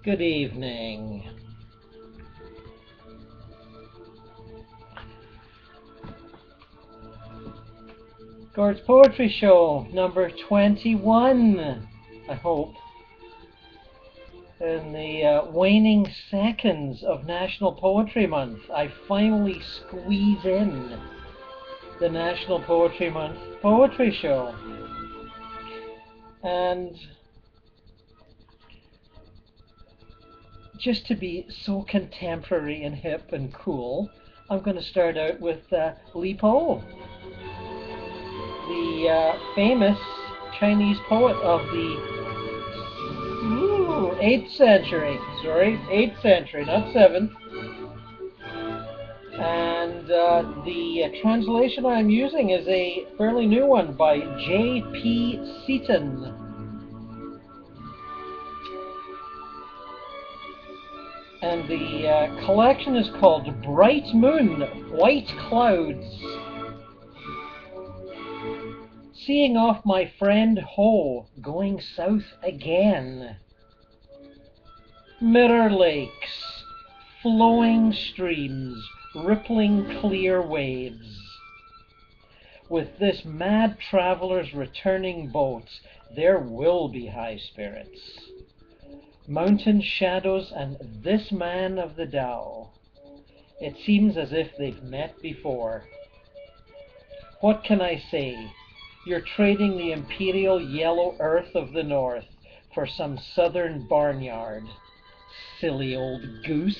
Good evening. Gord's Poetry Show, number 21, I hope. In the waning seconds of National Poetry Month, I finally squeeze in the National Poetry Month Poetry Show. And just to be so contemporary and hip and cool, I'm going to start out with Li Po, the famous Chinese poet of the 8th century. Sorry, 8th century, not 7th. And the translation I'm using is a fairly new one by J.P. Seaton. And the collection is called Bright Moon, White Clouds. Seeing off my friend Ho, going south again. Mirror lakes, flowing streams, rippling clear waves. With this mad traveller's returning boat, there will be high spirits. Mountain shadows and this man of the Tao. It seems as if they've met before. What can I say? You're trading the imperial yellow earth of the north for some southern barnyard. Silly old goose.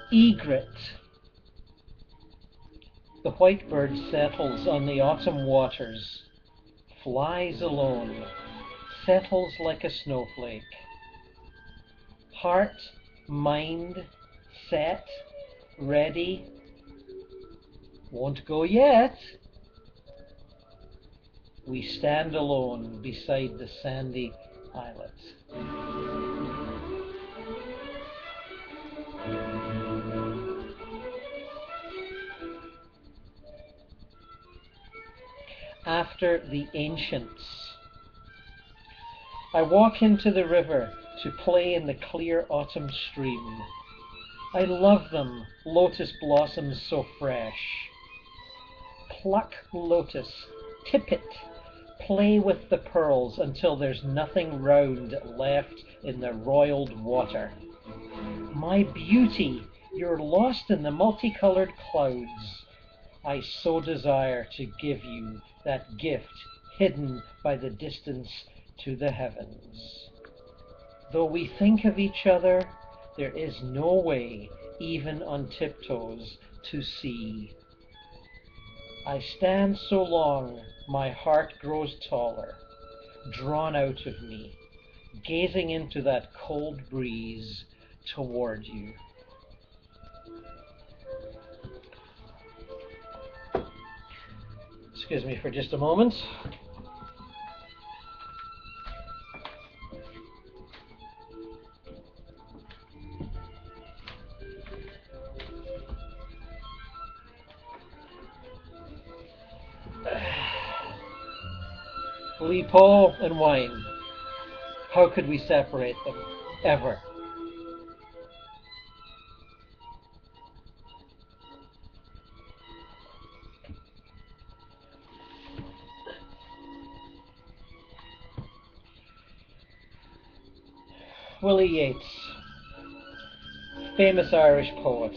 Egret. The white bird settles on the autumn waters, flies alone, settles like a snowflake. Heart, mind, set, ready, won't go yet. We stand alone beside the sandy islet. After the ancients. I walk into the river to play in the clear autumn stream. I love them, lotus blossoms so fresh. Pluck lotus, tip it, play with the pearls until there's nothing round left in the roiled water. My beauty, you're lost in the multicolored clouds. I so desire to give you that gift hidden by the distance to the heavens. Though we think of each other, there is no way, even on tiptoes, to see. I stand so long, my heart grows taller, drawn out of me, gazing into that cold breeze toward you. Excuse me for just a moment. Li Po and wine. How could we separate them? Ever. Willie Yeats, famous Irish poet.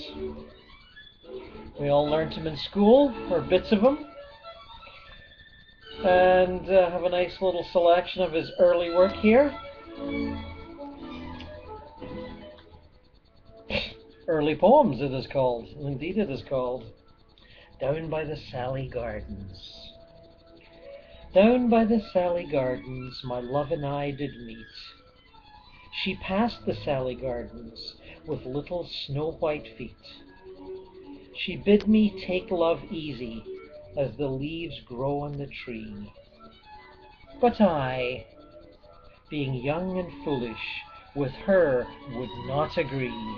We all learnt him in school, or bits of him, and have a nice little selection of his early work here. Early poems it is called, indeed it is called. Down by the Sally Gardens. Down by the Sally Gardens my love and I did meet. She passed the Sally Gardens with little snow-white feet. She bid me take love easy as the leaves grow on the tree. But I, being young and foolish, with her would not agree.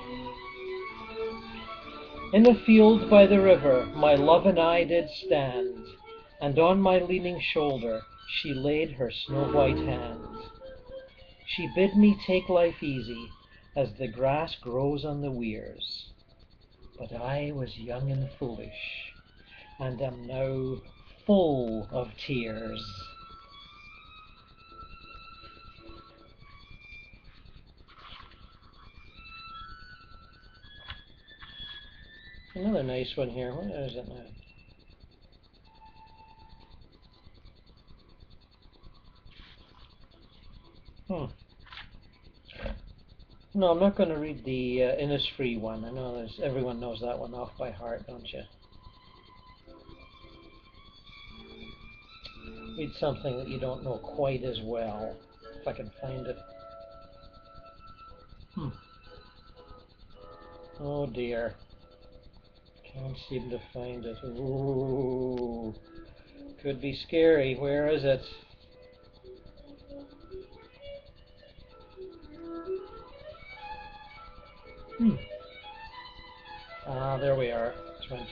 In a field by the river my love and I did stand, and on my leaning shoulder she laid her snow-white hand. She bid me take life easy, as the grass grows on the weirs. But I was young and foolish, and am now full of tears. Another nice one here. What is it now? No, I'm not going to read the Innisfree one. I know everyone knows that one off by heart, don't you? Read something that you don't know quite as well, if I can find it. Oh dear. Can't seem to find it. Ooh. Could be scary. Where is it? Ah, there we are. 29.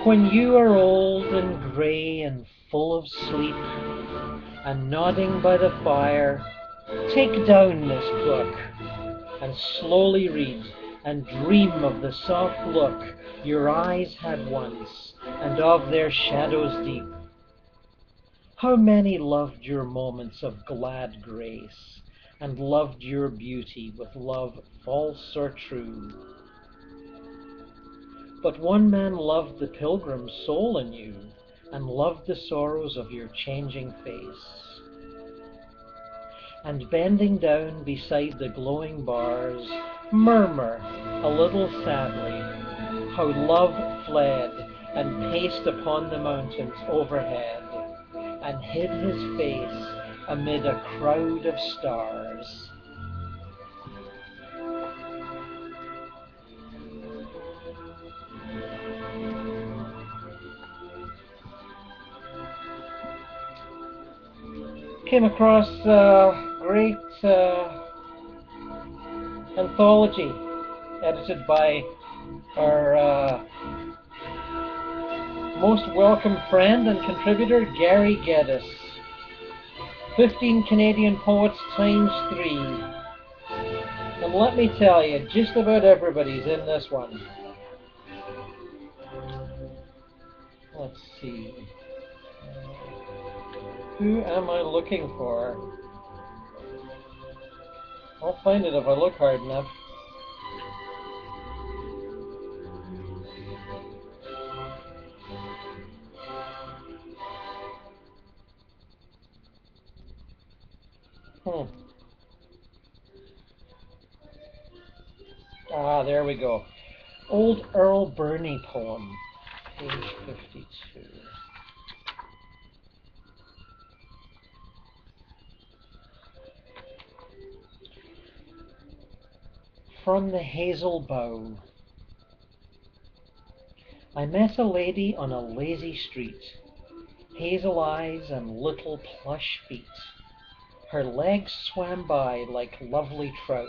When you are old and grey and full of sleep, and nodding by the fire, take down this book and slowly read, and dream of the soft look your eyes had once, and of their shadows deep. How many loved your moments of glad grace, and loved your beauty with love false or true? But one man loved the pilgrim soul in you, and loved the sorrows of your changing face. And bending down beside the glowing bars, murmur a little sadly how love fled and paced upon the mountains overhead, and hid his face amid a crowd of stars. Came across a great anthology edited by our most welcome friend and contributor, Gary Geddes. 15 Canadian poets times 3. And let me tell you, just about everybody's in this one. Let's see. Who am I looking for? I'll find it if I look hard enough. Ah, there we go. Old Earle Birney poem, page 52. From the Hazel Bough. I met a lady on a lazy street, hazel eyes and little plush feet. Her legs swam by like lovely trout.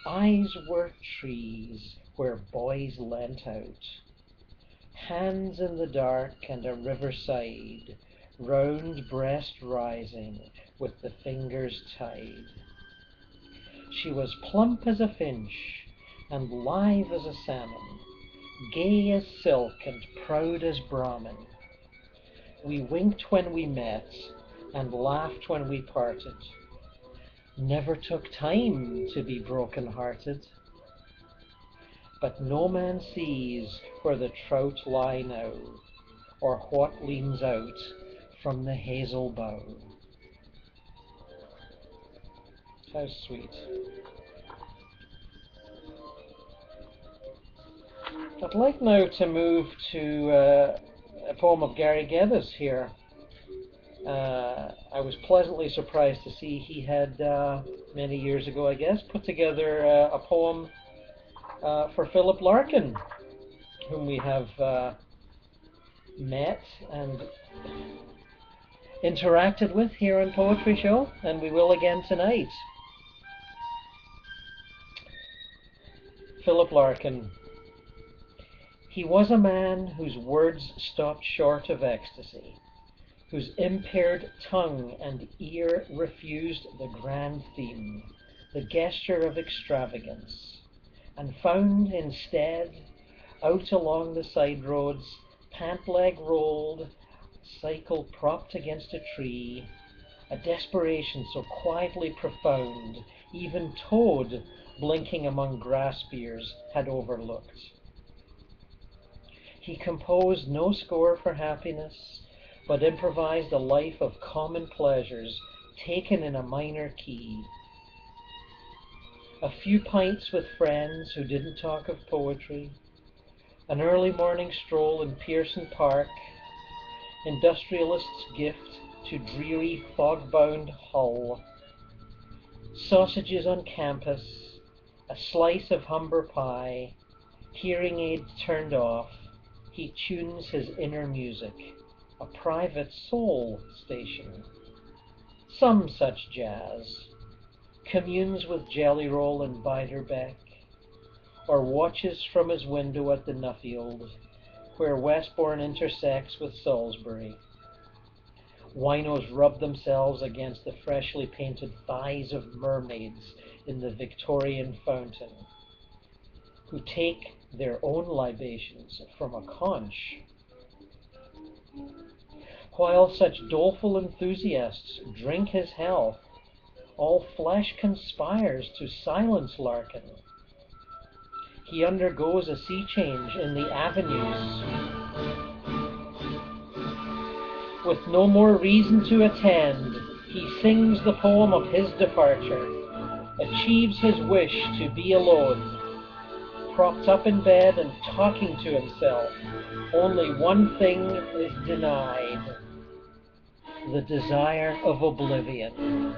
Eyes were trees where boys leant out. Hands in the dark and a riverside, round breast rising with the fingers tied. She was plump as a finch and lithe as a salmon, gay as silk and proud as Brahmin. We winked when we met and laughed when we parted. Never took time to be broken-hearted. But no man sees where the trout lie now, or what leans out from the hazel bough. How sweet. I'd like now to move to a poem of Gary Geddes here. I was pleasantly surprised to see he had, many years ago I guess, put together a poem for Philip Larkin, whom we have met, and interacted with here on Poetry Show, and we will again tonight. Philip Larkin. He was a man whose words stopped short of ecstasy, whose impaired tongue and ear refused the grand theme, the gesture of extravagance, and found instead, out along the side roads, pant-leg rolled, cycle propped against a tree, a desperation so quietly profound, even Toad, blinking among grass spears, had overlooked. He composed no score for happiness, but improvised a life of common pleasures, taken in a minor key. A few pints with friends who didn't talk of poetry, an early morning stroll in Pearson Park, industrialist's gift to dreary fog-bound Hull, sausages on campus, a slice of Humber pie, hearing aids turned off, he tunes his inner music, a private soul station. Some such jazz, communes with Jelly Roll and Biderbeck, or watches from his window at the Nuffield, where Westbourne intersects with Salisbury. Winos rub themselves against the freshly painted thighs of mermaids in the Victorian fountain, who take their own libations from a conch, while such doleful enthusiasts drink his health. All flesh conspires to silence Larkin. He undergoes a sea change in the avenues. With no more reason to attend, he sings the poem of his departure, achieves his wish to be alone, propped up in bed and talking to himself. Only one thing is denied: the desire of oblivion.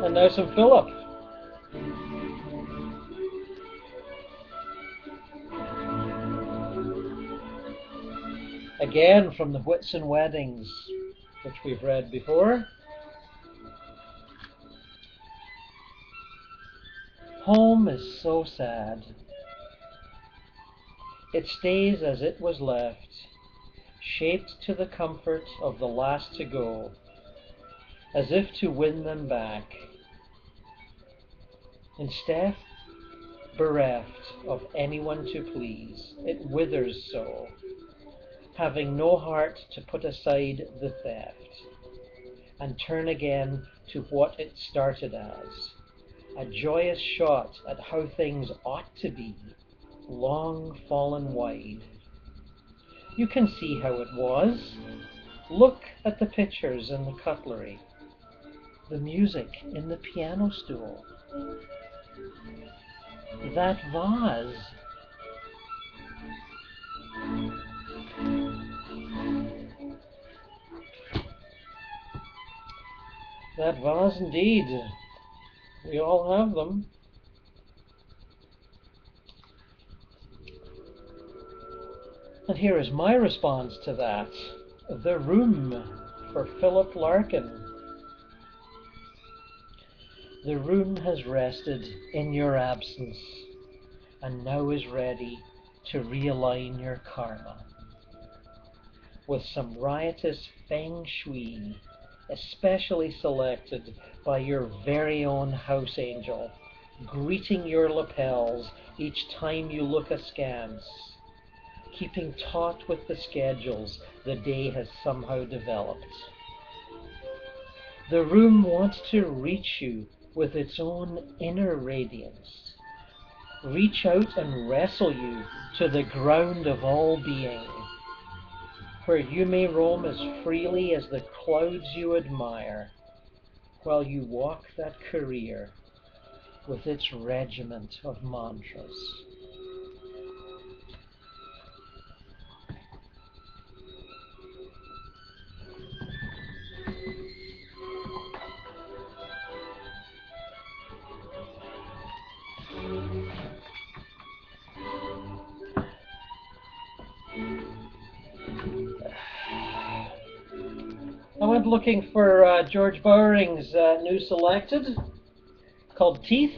And now some Philip. Again from the Whitsun Weddings, which we've read before. Home is so sad. It stays as it was left, shaped to the comfort of the last to go, as if to win them back. Instead, bereft of anyone to please, it withers so, having no heart to put aside the theft, and turn again to what it started as, a joyous shot at how things ought to be, long fallen wide. You can see how it was. Look at the pictures and the cutlery, the music in the piano stool, that vase. That vase indeed. We all have them. And here is my response to that. The Room, for Philip Larkin. The room has rested in your absence, and now is ready to realign your karma. With some riotous feng shui, especially selected by your very own house angel, greeting your lapels each time you look askance, keeping taut with the schedules the day has somehow developed. The room wants to reach you with its own inner radiance, reach out and wrestle you to the ground of all being, where you may roam as freely as the clouds you admire, while you walk that career with its regiment of mantras. I went looking for George Bowering's new selected called Teeth,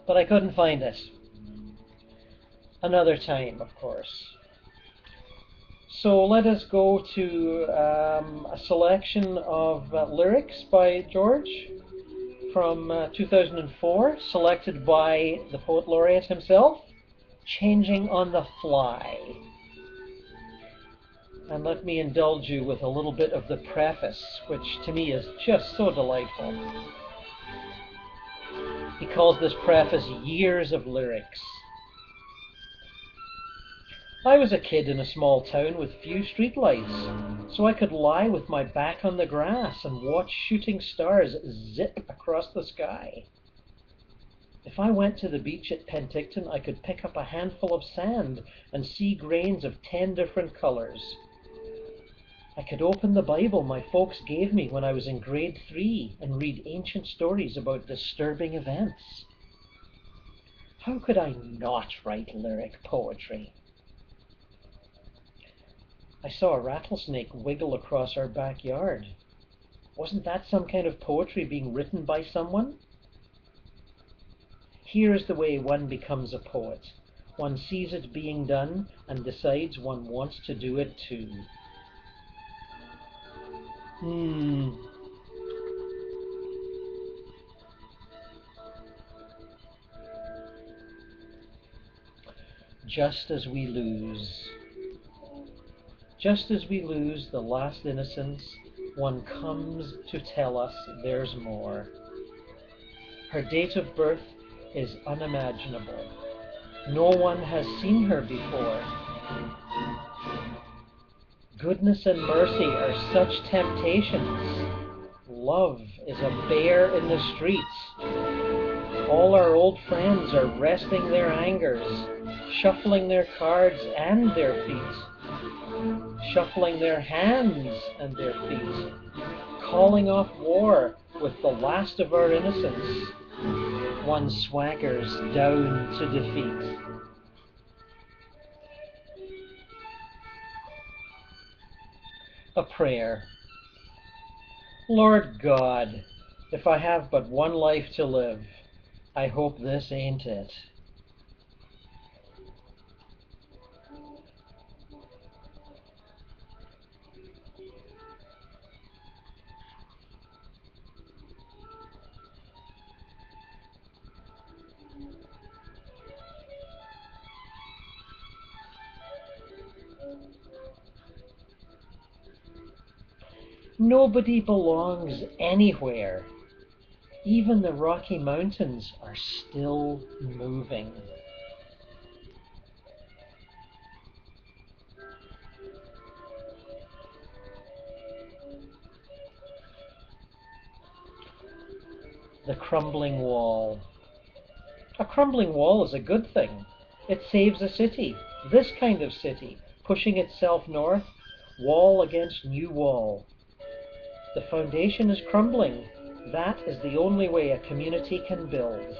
but I couldn't find it. Another time, of course. So let us go to a selection of lyrics by George from 2004, selected by the Poet Laureate himself, Changing on the Fly. And let me indulge you with a little bit of the preface, which to me is just so delightful. He calls this preface Years of Lyrics. I was a kid in a small town with few streetlights, so I could lie with my back on the grass and watch shooting stars zip across the sky. If I went to the beach at Penticton, I could pick up a handful of sand and see grains of 10 different colors. I could open the Bible my folks gave me when I was in grade 3 and read ancient stories about disturbing events. How could I not write lyric poetry? I saw a rattlesnake wiggle across our backyard. Wasn't that some kind of poetry being written by someone? Here's the way one becomes a poet. One sees it being done and decides one wants to do it too. Just as we lose the last innocence, one comes to tell us there's more. Her date of birth is unimaginable. No one has seen her before. Goodness and mercy are such temptations. Love is a bear in the streets. All our old friends are resting their angers, shuffling their cards and their feet, shuffling their hands and their feet, calling off war with the last of our innocence. One swaggers down to defeat. A prayer. Lord God, if I have but one life to live, I hope this ain't it. Nobody belongs anywhere. Even the Rocky Mountains are still moving. The crumbling wall. A crumbling wall is a good thing. It saves a city, this kind of city, pushing itself north, wall against new wall. The foundation is crumbling. That is the only way a community can build.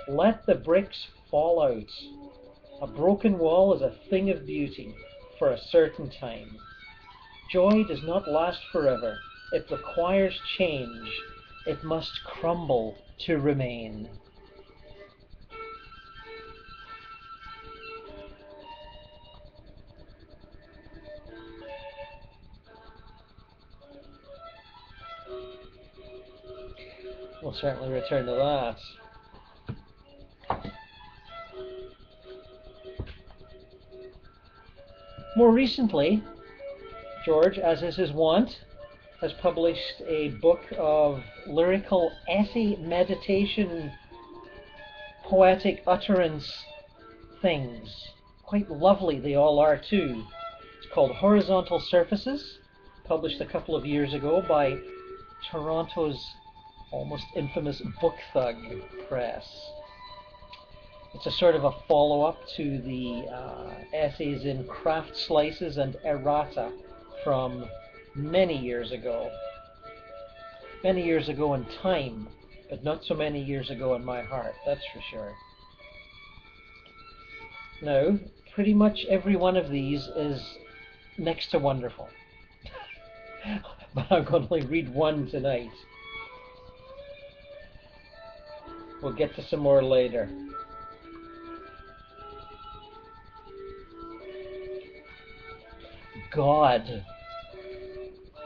Let the bricks fall out. A broken wall is a thing of beauty for a certain time. Joy does not last forever. It requires change. It must crumble to remain. We'll certainly return to that. More recently, George, as is his wont, has published a book of lyrical essay, meditation, poetic utterance things. Quite lovely they all are too. It's called Horizontal Surfaces, published a couple of years ago by Toronto's almost infamous Book Thug Press. It's a sort of a follow-up to the essays in Craft Slices and Errata from many years ago. Many years ago in time, but not so many years ago in my heart, that's for sure. Now, pretty much every one of these is next to wonderful. but I'm going to only read one tonight. We'll get to some more later. God.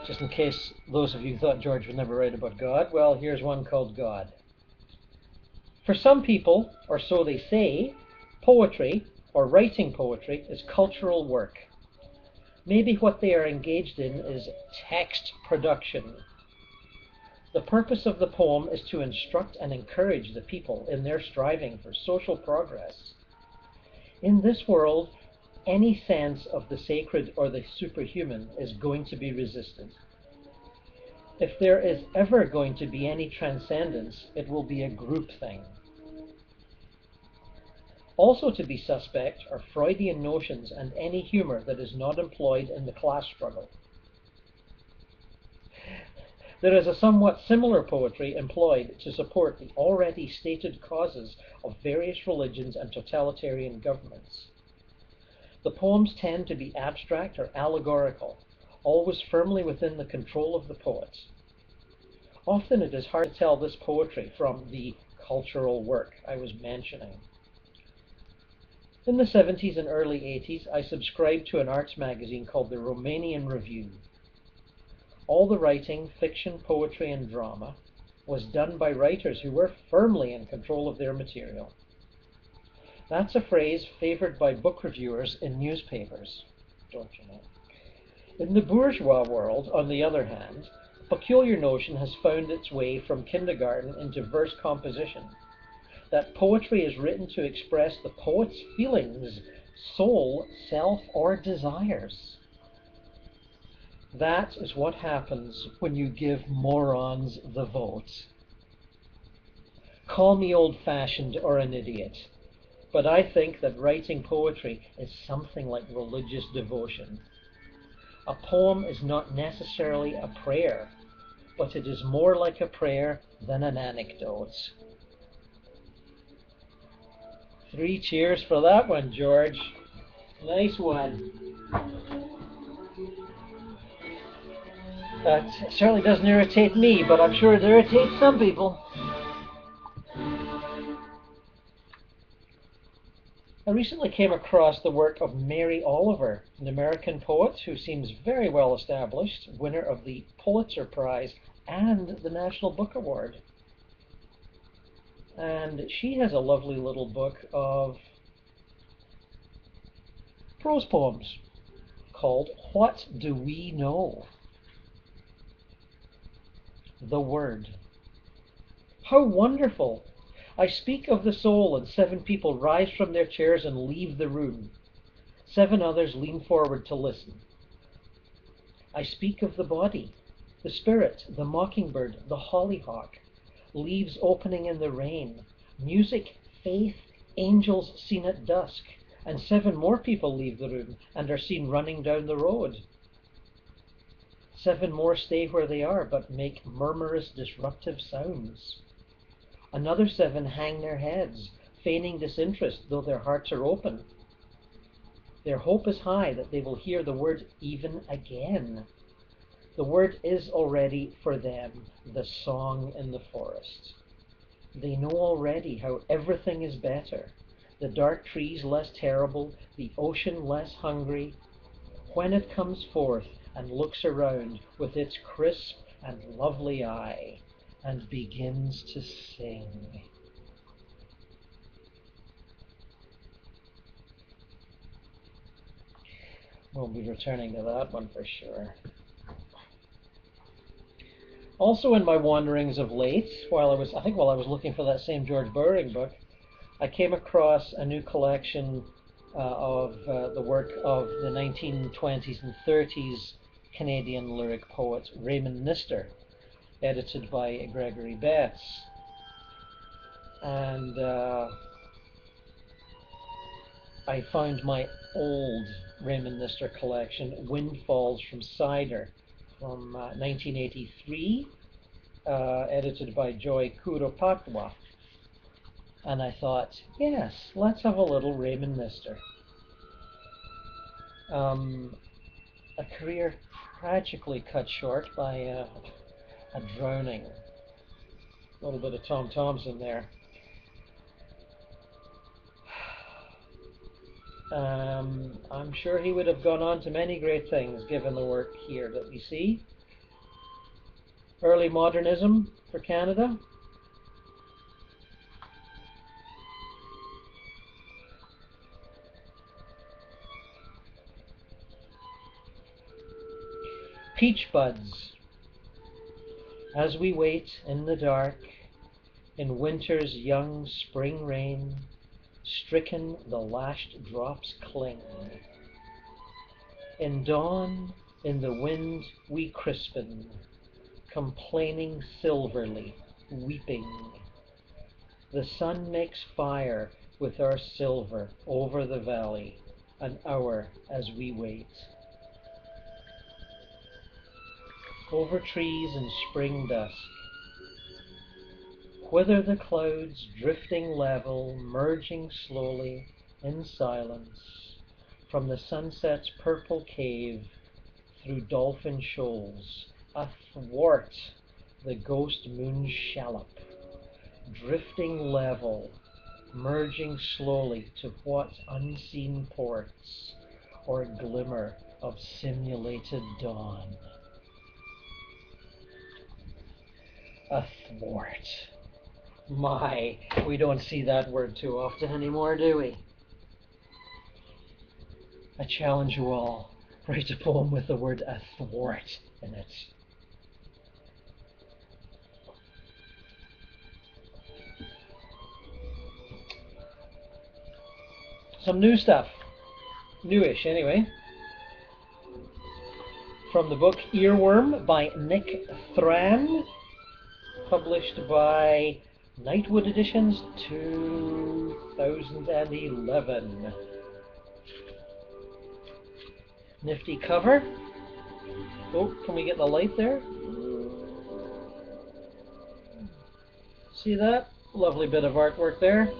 Just in case those of you thought George would never write about God, well, here's one called God. For some people, or so they say, poetry, or writing poetry, is cultural work. Maybe what they are engaged in is text production. The purpose of the poem is to instruct and encourage the people in their striving for social progress. In this world, any sense of the sacred or the superhuman is going to be resisted. If there is ever going to be any transcendence, it will be a group thing. Also to be suspect are Freudian notions and any humor that is not employed in the class struggle. There is a somewhat similar poetry employed to support the already stated causes of various religions and totalitarian governments. The poems tend to be abstract or allegorical, always firmly within the control of the poet. Often it is hard to tell this poetry from the cultural work I was mentioning. In the 70s and early 80s, I subscribed to an arts magazine called the Romanian Review. All the writing, fiction, poetry, and drama was done by writers who were firmly in control of their material. That's a phrase favored by book reviewers in newspapers, don't you know? In the bourgeois world, on the other hand, a peculiar notion has found its way from kindergarten into verse composition, that poetry is written to express the poet's feelings, soul, self, or desires. That is what happens when you give morons the vote. Call me old-fashioned or an idiot, but I think that writing poetry is something like religious devotion. A poem is not necessarily a prayer, but it is more like a prayer than an anecdote. 3 cheers for that one, George. Nice one. That certainly doesn't irritate me, but I'm sure it irritates some people. I recently came across the work of Mary Oliver, an American poet who seems very well established, winner of the Pulitzer Prize and the National Book Award. And she has a lovely little book of prose poems called What Do We Know? The Word. How wonderful! I speak of the soul, and 7 people rise from their chairs and leave the room. 7 others lean forward to listen. I speak of the body, the spirit, the mockingbird, the hollyhock, leaves opening in the rain, music, faith, angels seen at dusk, and 7 more people leave the room and are seen running down the road. 7 more stay where they are but make murmurous, disruptive sounds. Another 7 hang their heads, feigning disinterest, though their hearts are open. Their hope is high that they will hear the word even again. The word is already for them the song in the forest. They know already how everything is better, the dark trees less terrible, the ocean less hungry, when it comes forth and looks around with its crisp and lovely eye and begins to sing. We'll be returning to that one for sure. Also in my wanderings of late, while I was looking for that same George Bowering book, I came across a new collection of the work of the 1920s and 30s Canadian lyric poet Raymond Knister, edited by Gregory Betts. And I found my old Raymond Knister collection, Windfalls from Cider, from 1983, edited by Joy Kuropatwa. And I thought, yes, let's have a little Raymond Knister. A career tragically cut short by a drowning. A little bit of Tom Thompson there. I'm sure he would have gone on to many great things given the work here that we see. Early modernism for Canada. Peach buds. As we wait in the dark, in winter's young spring rain, stricken the lashed drops cling. In dawn, in the wind we crispen, complaining silverly, weeping. The sun makes fire with our silver over the valley, an hour as we wait. Over trees in spring dusk, whither the clouds drifting level, merging slowly in silence, from the sunset's purple cave, through dolphin shoals, athwart the ghost moon shallop, drifting level, merging slowly to what unseen ports, or glimmer of simulated dawn. Athwart. My, we don't see that word too often anymore, do we? I challenge you all, write a poem with the word athwart in it. Some new stuff. Newish, anyway. From the book Earworm by Nick Thran, published by Nightwood Editions 2011. Nifty cover. Oh, can we get the light there? See that? Lovely bit of artwork there.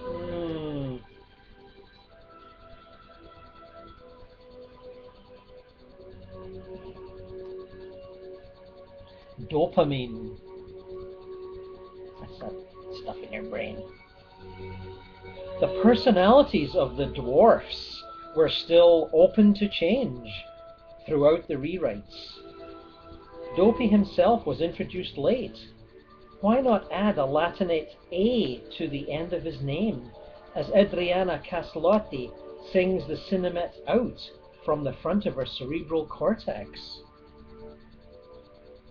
Dopamine. That's that stuff in your brain. The personalities of the dwarfs were still open to change throughout the rewrites. Dopey himself was introduced late. Why not add a Latinate A to the end of his name, as Adriana Caslotti sings the cinemet out from the front of her cerebral cortex?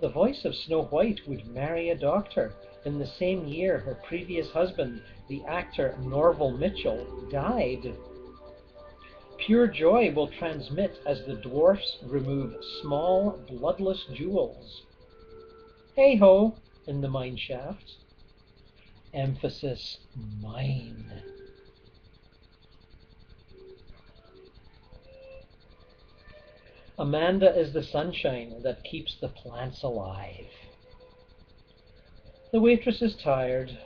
The voice of Snow White would marry a doctor in the same year her previous husband, the actor Norval Mitchell, died. Pure joy will transmit as the dwarfs remove small, bloodless jewels. Hey-ho, in the mine shaft. Emphasis, mine. Amanda is the sunshine that keeps the plants alive. The waitress is tired,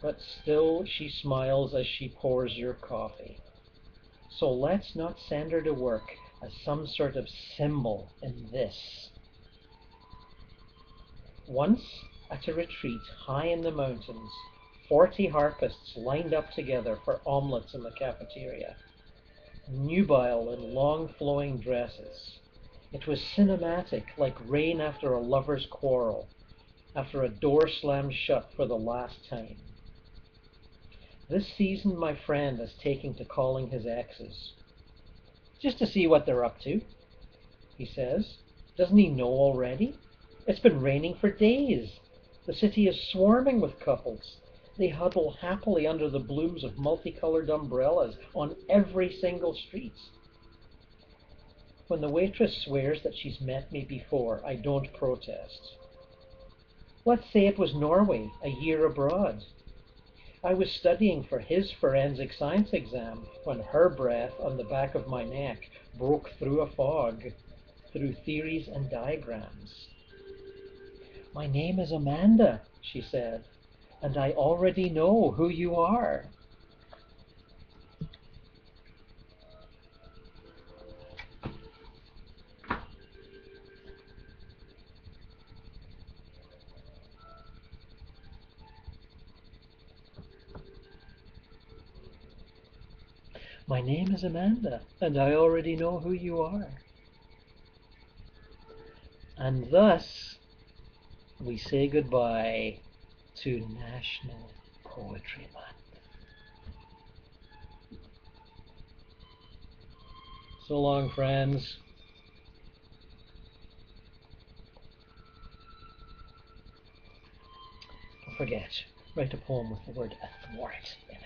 but still she smiles as she pours your coffee. So let's not send her to work as some sort of symbol in this. Once, at a retreat high in the mountains, 40 harpists lined up together for omelets in the cafeteria. Nubile in long flowing dresses. It was cinematic, like rain after a lover's quarrel, after a door slammed shut for the last time. This season my friend is taking to calling his exes. Just to see what they're up to, he says. Doesn't he know already? It's been raining for days. The city is swarming with couples. They huddle happily under the blooms of multicolored umbrellas on every single street. When the waitress swears that she's met me before, I don't protest. Let's say it was Norway, a year abroad. I was studying for his forensic science exam when her breath on the back of my neck broke through a fog, through theories and diagrams. My name is Amanda, she said, and I already know who you are. My name is Amanda, and I already know who you are. And thus, we say goodbye to National Poetry Month. So long, friends. Don't forget, write a poem with the word athwart in it.